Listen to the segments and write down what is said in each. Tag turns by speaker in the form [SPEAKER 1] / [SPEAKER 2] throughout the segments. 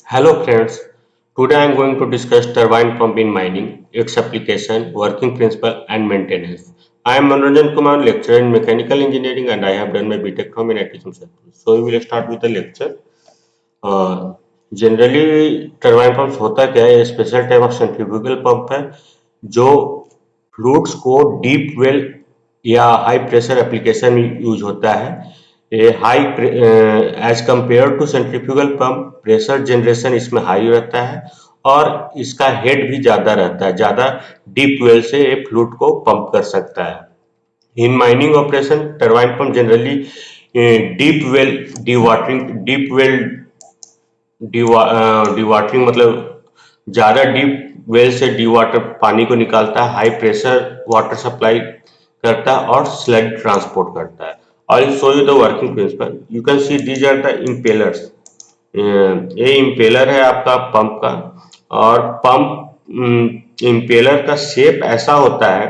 [SPEAKER 1] Hello friends, today I am going to discuss turbine pump in mining, its application, working principle and maintenance. I am Manoranjan Kumar, lecturer in mechanical engineering and I have done my BTech from NIT Jamshedpur. So we will start with the lecture. Generally turbine pump होता क्या है? Special type of centrifugal pump है जो fluids को deep well या high pressure application में use होता है। ये high as compare to centrifugal pump pressure generation इसमें हाई रहता है और इसका हेड भी ज्यादा रहता है, ज्यादा डीप वेल से ये फ्लूइड को पंप कर सकता है। In mining operation turbine pump generally deep well dewatering मतलब ज्यादा डीप वेल से डी वाटर पानी को निकालता है, हाई प्रेशर वाटर सप्लाई करता है और स्लग ट्रांसपोर्ट करता है। I show you the working principle. You can see these are the impellers. ये इम्पेलर है आपका पंप का और पंप इम्पेलर का शेप ऐसा होता है,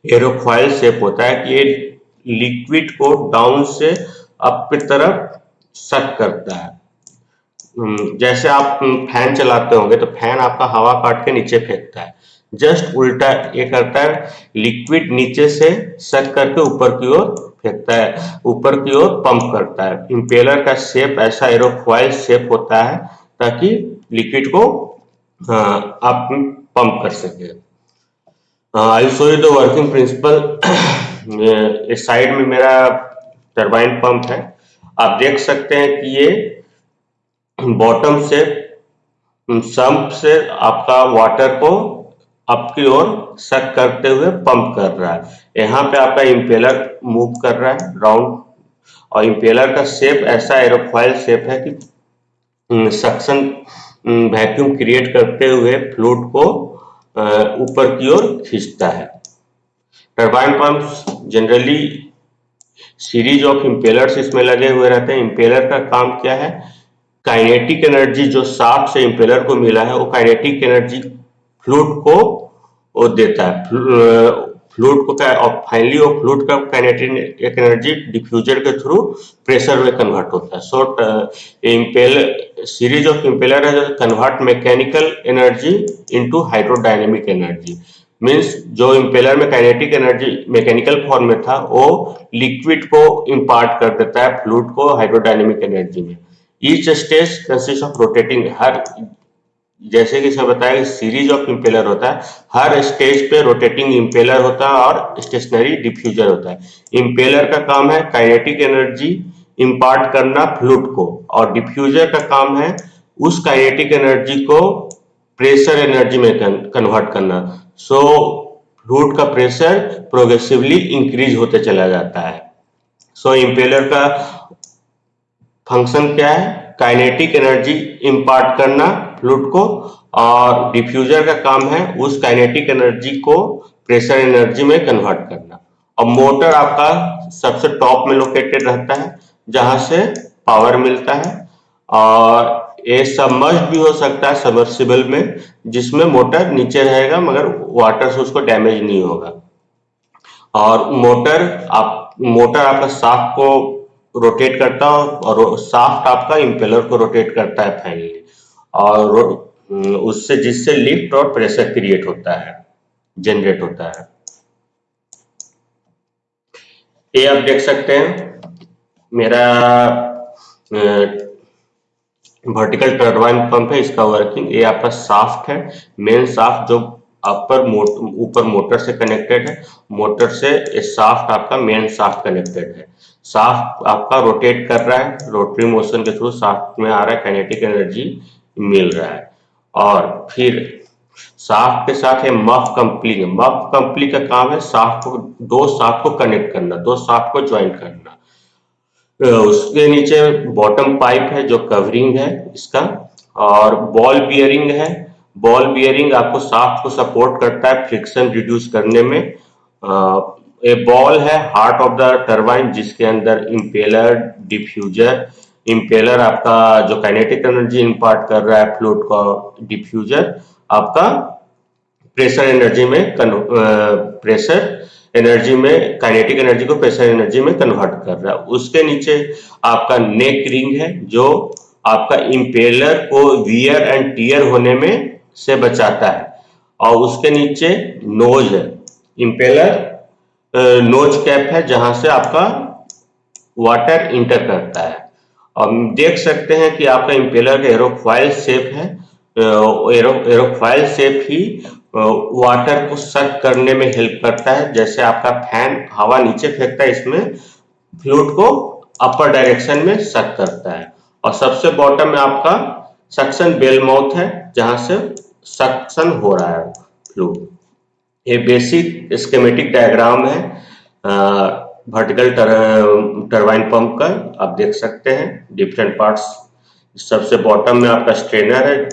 [SPEAKER 1] एरोफॉइल शेप होता है कि ये लिक्विड को डाउन से अप की तरफ सक करता है। जैसे आप फैन चलाते होंगे तो फैन आपका हवा काट के नीचे फेंकता है, जस्ट उल्टा ये करता है, लिक्विड नीचे से सक करके ऊपर की ओर फेंकता है, ऊपर की ओर पंप करता है। इंपेलर का शेप ऐसा एरोफॉइल शेप होता है ताकि लिक्विड को आप पंप कर सके। आई show you the working principal. इस साइड में मेरा टरबाइन पंप है। आप देख सकते हैं कि ये बॉटम से सम्प से आपका वाटर को अप की ओर सक करते हुए पंप कर रहा है। यहाँ पे आपका इम्पेलर मूव कर रहा है राउंड और इम्पेलर का शेप ऐसा एरोफॉइल शेप है कि सक्शन वैक्यूम क्रिएट करते हुए फ्लूइड को ऊपर की ओर खींचता है। Turbine pump generally series of impellers इसमें लगे हुए रहते हैं। इम्पेलर का काम क्या है? काइनेटिक एनर्जी जो शाफ्ट से इम्पेलर को मिला है वो काइनेटिक एनर्जी फ्लूइड को वो देता है, फ्लूइड को और फाइनली वो फ्लूइड का काइनेटिक एनर्जी डिफ्यूजर के थ्रू प्रेशर में कन्वर्ट होता है। सो इम्पेलर सीरीज ऑफ इम्पेलर है जो convert mechanical energy into hydrodynamic energy. Means जो इम्पेलर में काइनेटिक एनर्जी मैकेनिकल फॉर्म में था वो लिक्विड को इम्पार्ट कर देता है फ्लूइड को हाइड्रोडायनेमिक एनर्जी में। Each stage consist of rotating, हर जैसे कि इसमें बताया सीरीज ऑफ इम्पेलर होता है, हर स्टेज पे रोटेटिंग इम्पेलर होता है और स्टेशनरी डिफ्यूजर होता है। इम्पेलर का काम है काइनेटिक एनर्जी इम्पार्ट करना फ्लूइड को और डिफ्यूजर का काम है उस काइनेटिक एनर्जी को प्रेशर एनर्जी में कन्वर्ट करना। सो फ्लूइड का प्रेशर प्रोग्रेसिवली इंक्रीज होते चला जाता है। सो इम्पेलर का फंक्शन क्या है? काइनेटिक एनर्जी इम्पार्ट करना फ्लूइड को और डिफ्यूजर का काम है उस काइनेटिक एनर्जी को प्रेशर एनर्जी में कन्वर्ट करना। और मोटर आपका सबसे टॉप में लोकेटेड रहता है जहां से पावर मिलता है और ये सबमर्ज भी हो सकता है सबमर्सिबल में, जिसमें मोटर नीचे रहेगा मगर वाटर से उसको डैमेज नहीं होगा। और मोटर आपका शाफ्ट को रोटेट करता है और शाफ्ट आपका इम्पेलर को रोटेट करता है फाइनली, और उससे जिससे लिफ्ट और प्रेशर क्रिएट होता है, जनरेट होता है। ये आप देख सकते हैं मेरा वर्टिकल टरबाइन पंप है, इसका वर्किंग। ये आपका शाफ्ट है, मेन शाफ्ट जो ऊपर मोटर से कनेक्टेड है, मोटर से ये शाफ्ट आपका मेन शाफ्ट कनेक्टेड है। शाफ्ट आपका रोटेट कर रहा है, रोटरी मोशन के थ्रू शाफ्ट में आ रहा है, काइनेटिक एनर्जी मिल रहा है। और फिर शाफ्ट के साथ है मफ कंपली। मफ कंपली का काम है दो शाफ्ट को कनेक्ट करना, दो शाफ्ट को ज्वाइंट करना। उसके नीचे बॉटम पाइप है जो कवरिंग है इसका, और बॉल बियरिंग है। बॉल बियरिंग आपको शाफ्ट को सपोर्ट करता है फ्रिक्शन रिड्यूस करने में। ए बॉल है हार्ट ऑफ द टरबाइन जिसके अंदर इम्पेलर, डिफ्यूजर, इम्पेलर आपका जो काइनेटिक एनर्जी इम्पार्ट कर रहा है फ्लूइड को, डिफ्यूजर आपका प्रेशर एनर्जी में काइनेटिक एनर्जी को प्रेशर एनर्जी में कन्वर्ट कर रहा है। उसके नीचे आपका नेक रिंग है जो आपका इम्पेलर को वियर एंड टियर होने में से बचाता है। और उसके नीचे नोज है, इम्पेलर नोज कैप है जहां से आपका वाटर इंटर करता है। और देख सकते हैं कि आपका इम्पेलर का एरोफॉइल शेप है। एरोफॉइल शेप ही वाटर को सक करने में हेल्प करता है। जैसे आपका फैन हवा नीचे फेंकता है, इसमें फ्लूइड को अपर डायरेक्शन में सक करता है। और सबसे बॉटम में आपका सक्शन बेल माउथ है जहां से सक्शन हो रहा है फ्लूइड। ये बेसिक स्कीमेटिक डायग्राम है वर्टिकल टरबाइन पंप का। आप देख सकते हैं डिफरेंट पार्ट्स। सबसे बॉटम में आपका स्ट्रेनर है।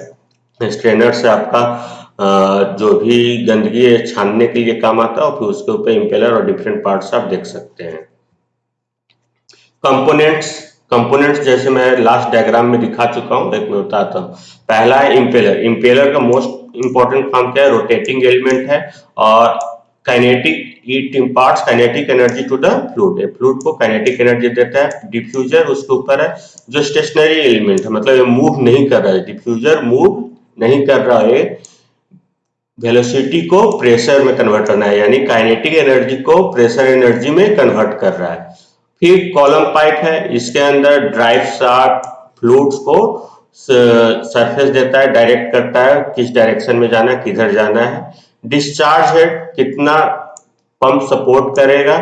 [SPEAKER 1] स्ट्रेनर से आपका जो भी गंदगी है छानने के लिए काम आता है, और फिर उसके ऊपर इम्पेलर और डिफरेंट पार्ट्स आप देख सकते हैं। कंपोनेंट्स जैसे मैं लास्ट डायग्राम में दिखा चुका हूं, एक मैं बताता हूं। पहला है इम्पेलर। इम्पेलर का मोस्ट इंपॉर्टेंट काम क्या है? रोटेटिंग एलिमेंट है और kinetic, it imparts kinetic energy to the fluid. Fluid को काइनेटिक एनर्जी देता है। डिफ्यूजर उसके ऊपर है जो स्टेशनरी एलिमेंट है, मतलब ये मूव नहीं कर रहा है। डिफ्यूजर मूव नहीं कर रहा है, वेलोसिटी को प्रेशर में कन्वर्ट करना है, यानी काइनेटिक एनर्जी को प्रेशर एनर्जी में कन्वर्ट कर रहा है। फिर कॉलम पाइप है, इसके अंदर ड्राइव शाफ्ट फ्लूइड्स को सरफेस देता है, डायरेक्ट करता है किस डायरेक्शन में जाना है, किधर जाना है। डिस्चार्ज हेड कितना पंप सपोर्ट करेगा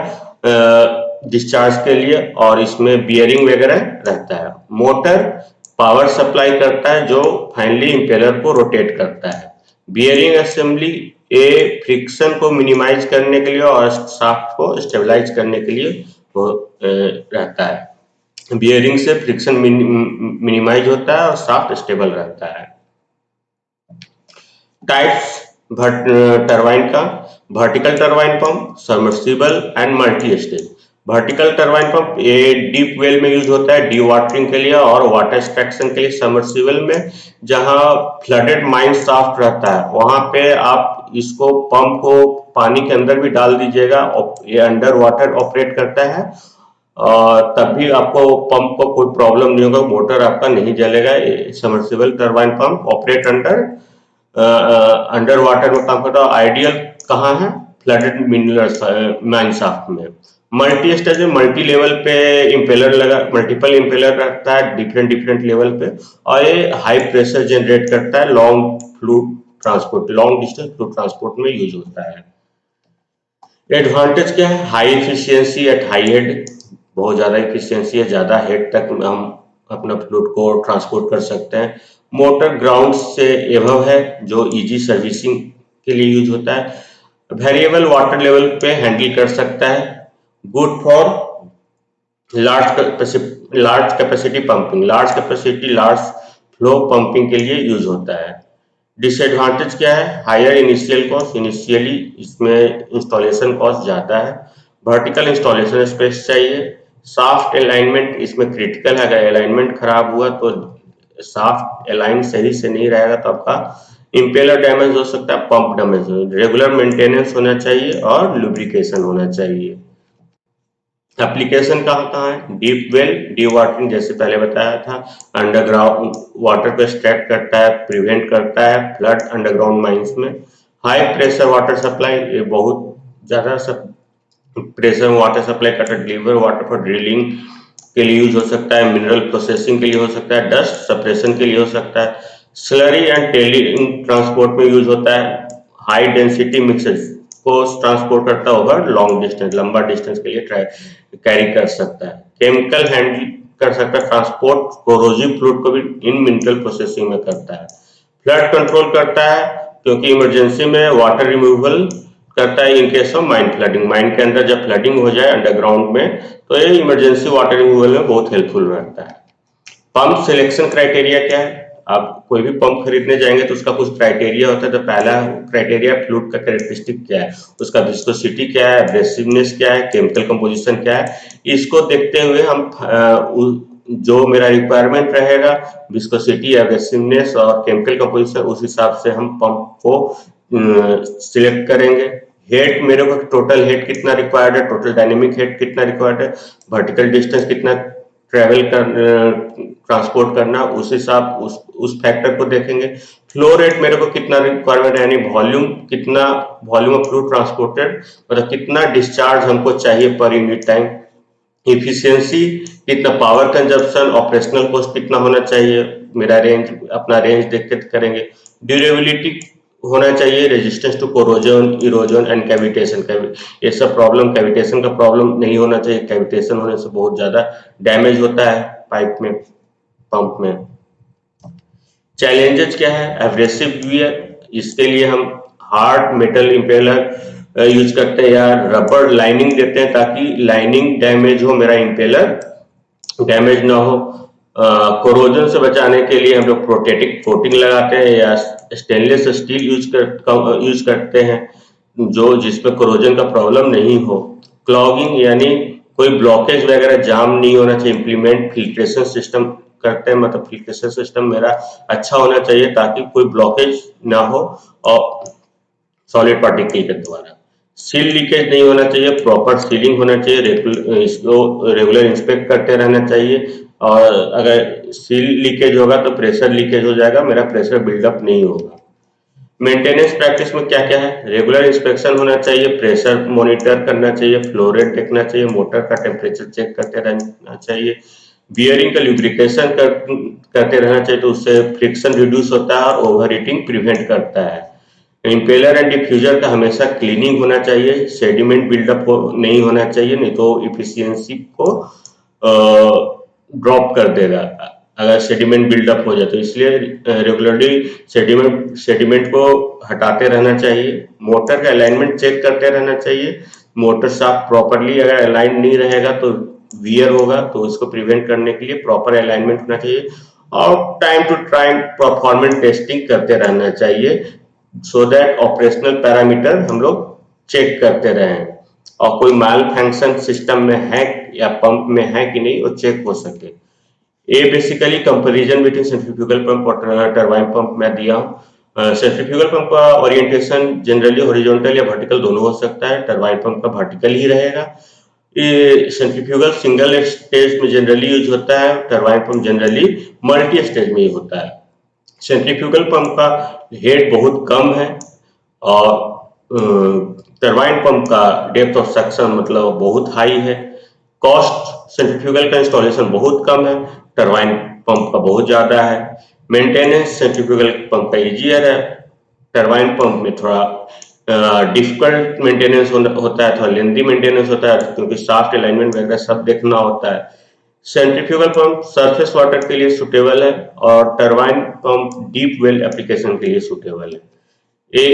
[SPEAKER 1] डिस्चार्ज के लिए, और इसमें बियरिंग वगैरह रहता है। मोटर पावर सप्लाई करता है जो फाइनली इम्पेलर को रोटेट करता है। बियरिंग असेंबली ए फ्रिक्शन को मिनिमाइज करने के लिए और शाफ्ट को स्टेबलाइज करने के लिए रहता है। बियरिंग से फ्रिक्शन मिनिमाइज होता है और शाफ्ट स्टेबल रहता है। टाइप्स टरबाइन का: vertical turbine pump, submersible and multi stage. Vertical turbine pump ये डीप वेल में यूज होता है डी वाटरिंग के लिए और वाटर एक्सट्रैक्शन के लिए। सबमर्सिबल में जहां फ्लडेड माइन शाफ्ट रहता है वहां पे आप इसको पंप को पानी के अंदर भी डाल दीजिएगा, ये अंडर वाटर ऑपरेट करता है और तब भी आपको पंप को कोई प्रॉब्लम नहीं होगा, मोटर आपका नहीं जलेगा। Submersible turbine pump operate under water में काम करता है। आइडियल कहाँ है? फ्लडेड मिनरल्स माइन शाफ्ट में। मल्टी स्टेज में मल्टी लेवल पे इम्पेलर लगा, मल्टीपल इम्पेलर रहता है डिफरेंट लेवल पे, और ये हाई प्रेशर जनरेट करता है। Long fluid transport, long distance fluid transport में यूज होता है। एडवांटेज क्या है? High efficiency at high head, बहुत ज्यादा इफिशियंसी है, ज्यादा हेड तक हम अपना फ्लूइड को ट्रांसपोर्ट कर सकते हैं। मोटर ग्राउंड से एबव है जो इजी सर्विसिंग के लिए यूज होता है। वेरिएबल वाटर लेवल पे हैंडल कर सकता है। Good for large capacity pumping, large capacity large flow pumping के लिए यूज होता है। डिसएडवांटेज क्या है? हायर इनिशियल कॉस्ट, इनिशियली इसमें इंस्टॉलेशन कॉस्ट ज्यादा है। वर्टिकल इंस्टॉलेशन स्पेस चाहिए। शाफ्ट अलाइनमेंट इसमें क्रिटिकल है, अगर अलाइनमेंट खराब हुआ तो शाफ्ट अलाइन सही से नहीं रहेगा तो आपका इम्पेलर डैमेज हो सकता है, पंप डैमेज हो। रेगुलर मेंटेनेंस होना चाहिए और लुब्रिकेशन होना चाहिए। एप्लीकेशन कहाँ है? डीप वेल डी वाटरिंग, जैसे पहले बताया था, अंडरग्राउंड वाटर को एक्सट्रैक्ट करता है, प्रिवेंट करता है फ्लड अंडरग्राउंड माइंस में। हाई प्रेशर वाटर सप्लाई, ये बहुत ज्यादा प्रेशर वाटर सप्लाई करता है। डिलीवर वाटर फॉर ड्रिलिंग के लिए यूज हो सकता है, मिनरल प्रोसेसिंग के लिए हो सकता है, डस्ट सप्रेशन के लिए हो सकता है। स्लरी एंड टेलिंग ट्रांसपोर्ट में यूज होता है। हाई डेंसिटी मिक्सर को ट्रांसपोर्ट करता है ओवर लॉन्ग डिस्टेंस, लंबा डिस्टेंस के लिए कैरी कर सकता है। केमिकल हैंडल कर सकता है, ट्रांसपोर्ट कोरोसिव फ्लूइड को भी इन मिनरल प्रोसेसिंग में करता है। फ्लड कंट्रोल करता है क्योंकि इमरजेंसी में वाटर रिमूवल करता है in case of mine flooding. Mine के अंदर जब फ्लडिंग हो जाए अंडरग्राउंड में तो ये इमरजेंसी वाटर रिमूवल में बहुत हेल्पफुल रहता है। पंप सिलेक्शन क्राइटेरिया क्या है? आप कोई भी पंप खरीदने जाएंगे तो उसका कुछ क्राइटेरिया होता है। तो पहला क्राइटेरिया फ्लूइड का कैरेक्टरिस्टिक क्या है, उसका विस्कोसिटी क्या है, एब्रेसिवनेस क्या है, केमिकल कंपोजिशन क्या है। इसको देखते हुए हम जो मेरा रिक्वायरमेंट रहेगा, विस्कोसिटी, एब्रेसिवनेस और केमिकल कंपोजिशन, उस हिसाब से हम पंप को सिलेक्ट करेंगे। हेड, मेरे को टोटल हेड कितना रिक्वायर्ड है, टोटल डायनेमिक हेड कितना रिक्वायर्ड है, वर्टिकल डिस्टेंस कितना ट्रेवल ट्रांसपोर्ट करना, उस हिसाब उस फैक्टर को देखेंगे। फ्लो रेट मेरे को कितना रिक्वायरमेंट है, यानी वॉल्यूम ऑफ फ्लूइड ट्रांसपोर्टेड, मतलब कितना डिस्चार्ज हमको चाहिए पर यूनिट टाइम। इफिशियंसी कितना, पावर कंजप्शन, ऑपरेशनल कॉस्ट कितना होना चाहिए, मेरा अपना रेंज देख के करेंगे। ड्यूरेबिलिटी होना चाहिए, resistance to corrosion, erosion and cavitation. ये सब प्रॉब्लम, कैविटेशन का प्रॉब्लम नहीं होना चाहिए। कैविटेशन होने से बहुत ज्यादा डैमेज होता है पाइप में, पंप में। चैलेंजेस क्या है, एब्रेसिव वियर, इसके लिए हम हार्ड मेटल इम्पेलर यूज करते हैं या रबर लाइनिंग देते हैं ताकि लाइनिंग डैमेज हो, मेरा इम्पेलर डैमेज ना हो। कोरोजन से बचाने के लिए हम लोग प्रोटेक्टिव कोटिंग लगाते हैं या स्टेनलेस स्टील यूज करते हैं जो जिसमें कोरोजन का प्रॉब्लम नहीं हो। क्लॉगिंग यानी कोई ब्लॉकेज वगैरह जाम नहीं होना चाहिए। इम्प्लीमेंट फिल्ट्रेशन सिस्टम करते हैं, मतलब फिल्ट्रेशन सिस्टम मेरा अच्छा होना चाहिए ताकि कोई ब्लॉकेज ना हो और सॉलिड पार्टिकल के द्वारा। सील लीकेज नहीं होना चाहिए, प्रॉपर सीलिंग होना चाहिए, इसको रेगुलर इंस्पेक्ट करते रहना चाहिए। और अगर सील लीकेज होगा तो प्रेशर लीकेज हो जाएगा, मेरा प्रेशर बिल्डअप नहीं होगा। मेंटेनेंस प्रैक्टिस में क्या क्या है, रेगुलर इंस्पेक्शन होना चाहिए, प्रेशर मॉनिटर करना चाहिए, फ्लो रेट देखना चाहिए, मोटर का टेम्परेचर चेक करते रहना चाहिए, बियरिंग का लुब्रिकेशन करते रहना चाहिए, तो उससे फ्रिक्शन रिड्यूस होता है और ओवर हीटिंग प्रिवेंट करता है। इम्पेलर एंड डिफ्यूजर का हमेशा क्लीनिंग होना चाहिए, सेडिमेंट बिल्डअप नहीं होना चाहिए, नहीं तो इफिशियंसी को ड्रॉप कर देगा अगर सेडिमेंट बिल्डअप हो जाए तो। इसलिए रेगुलरली सेडिमेंट को हटाते रहना चाहिए। मोटर का अलाइनमेंट चेक करते रहना चाहिए, मोटर शाफ्ट प्रॉपरली अगर अलाइन नहीं रहेगा तो वियर होगा, तो इसको प्रिवेंट करने के लिए प्रॉपर अलाइनमेंट होना चाहिए और time to time performance testing करते रहना चाहिए, सो दैट ऑपरेशनल पैरामीटर हम लोग चेक करते रहें और कोई माल फंक्शन सिस्टम में है या पंप में है कि नहीं वो चेक हो सके। ये basically comparison between centrifugal pump और टरबाइन पंप मैं दिया हूँ। सेंट्रीफ्यूगल पंप का ओरिएंटेशन जनरली हॉरिजॉन्टल या वर्टिकल दोनों हो सकता है, टरबाइन पंप का वर्टिकल ही रहेगा। ये सेंट्रीफ्यूगल सिंगल स्टेज में जनरली यूज होता है, turbine pump generally multi stage में ही होता है। सेंट्रीफ्यूगल पंप का हेड बहुत कम है और टरबाइन पंप का डेप्थ ऑफ सक्शन मतलब बहुत हाई है। कॉस्ट सेंट्रीफ्यूगल का इंस्टॉलेशन बहुत कम है, टरबाइन पंप का बहुत ज्यादा है। मेंटेनेंस सेंट्रीफ्यूगल पंप का इजियर है, टरबाइन पंप में थोड़ा डिफिकल्ट मेंटेनेंस होता है, थोड़ा लेंदी मेंटेनेंस होता है क्योंकि शाफ्ट अलाइनमेंट वगैरह सब देखना होता है। सेंट्रीफ्यूगल पंप सरफेस वाटर के लिए सुटेबल है और turbine pump deep well application के लिए सुटेबल है।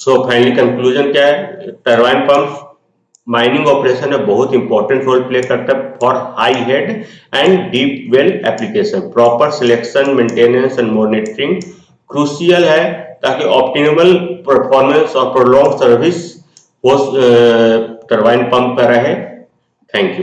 [SPEAKER 1] सो फाइनली कंक्लूजन क्या है, टरबाइन पंप माइनिंग ऑपरेशन में बहुत इंपॉर्टेंट रोल प्ले करता है for high head and deep well application. Proper selection, maintenance and monitoring crucial है ताकि ऑप्टिमल परफॉर्मेंस और प्रोलॉन्ग सर्विस टरबाइन पंप का रहे। Thank you.